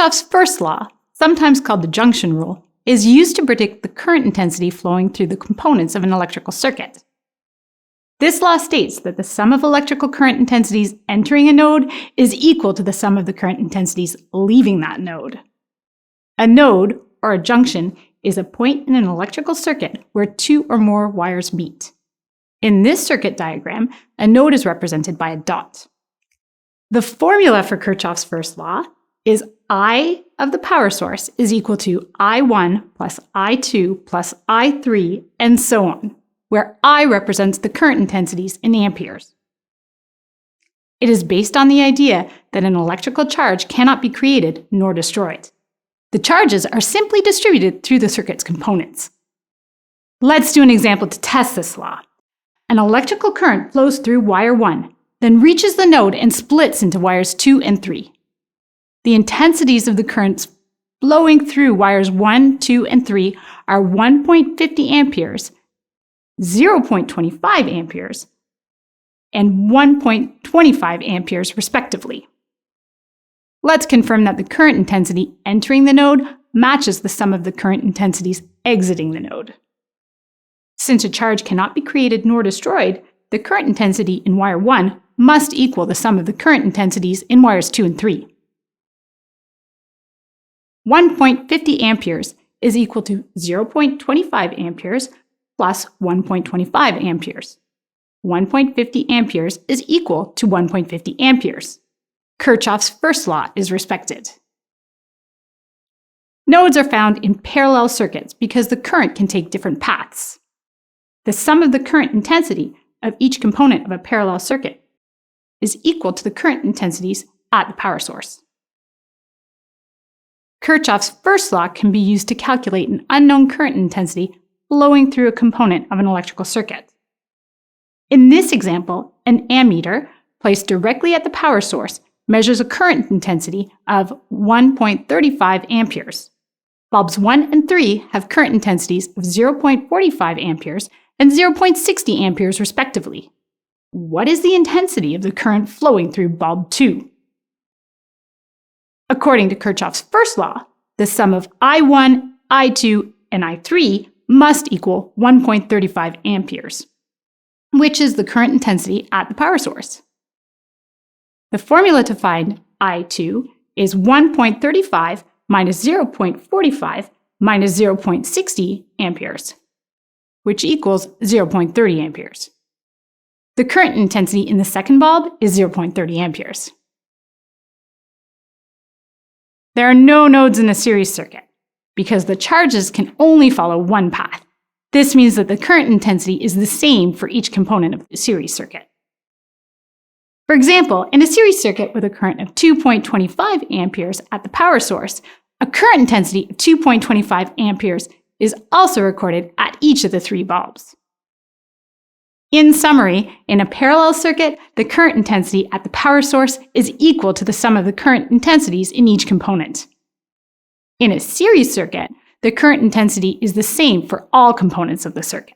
Kirchhoff's first law, sometimes called the junction rule, is used to predict the current intensity flowing through the components of an electrical circuit. This law states that the sum of electrical current intensities entering a node is equal to the sum of the current intensities leaving that node. A node, or a junction, is a point in an electrical circuit where two or more wires meet. In this circuit diagram, a node is represented by a dot. The formula for Kirchhoff's first law is I of the power source is equal to I1 plus I2 plus I3, and so on, where I represents the current intensities in amperes. It is based on the idea that an electrical charge cannot be created nor destroyed. The charges are simply distributed through the circuit's components. Let's do an example to test this law. An electrical current flows through wire 1, then reaches the node and splits into wires 2 and 3. The intensities of the currents flowing through wires 1, 2, and 3 are 1.50 amperes, 0.25 amperes, and 1.25 amperes respectively. Let's confirm that the current intensity entering the node matches the sum of the current intensities exiting the node. Since a charge cannot be created nor destroyed, the current intensity in wire 1 must equal the sum of the current intensities in wires 2 and 3. 1.50 amperes is equal to 0.25 amperes plus 1.25 amperes. 1.50 amperes is equal to 1.50 amperes. Kirchhoff's first law is respected. Nodes are found in parallel circuits because the current can take different paths. The sum of the current intensity of each component of a parallel circuit is equal to the current intensities at the power source. Kirchhoff's first law can be used to calculate an unknown current intensity flowing through a component of an electrical circuit. In this example, an ammeter placed directly at the power source measures a current intensity of 1.35 amperes. Bulbs 1 and 3 have current intensities of 0.45 amperes and 0.60 amperes respectively. What is the intensity of the current flowing through bulb 2? According to Kirchhoff's first law, the sum of I1, I2, and I3 must equal 1.35 amperes, which is the current intensity at the power source. The formula to find I2 is 1.35 minus 0.45 minus 0.60 amperes, which equals 0.30 amperes. The current intensity in the second bulb is 0.30 amperes. There are no nodes in a series circuit because the charges can only follow one path. This means that the current intensity is the same for each component of the series circuit. For example, in a series circuit with a current of 2.25 amperes at the power source, a current intensity of 2.25 amperes is also recorded at each of the 3 bulbs. In summary, in a parallel circuit, the current intensity at the power source is equal to the sum of the current intensities in each component. In a series circuit, the current intensity is the same for all components of the circuit.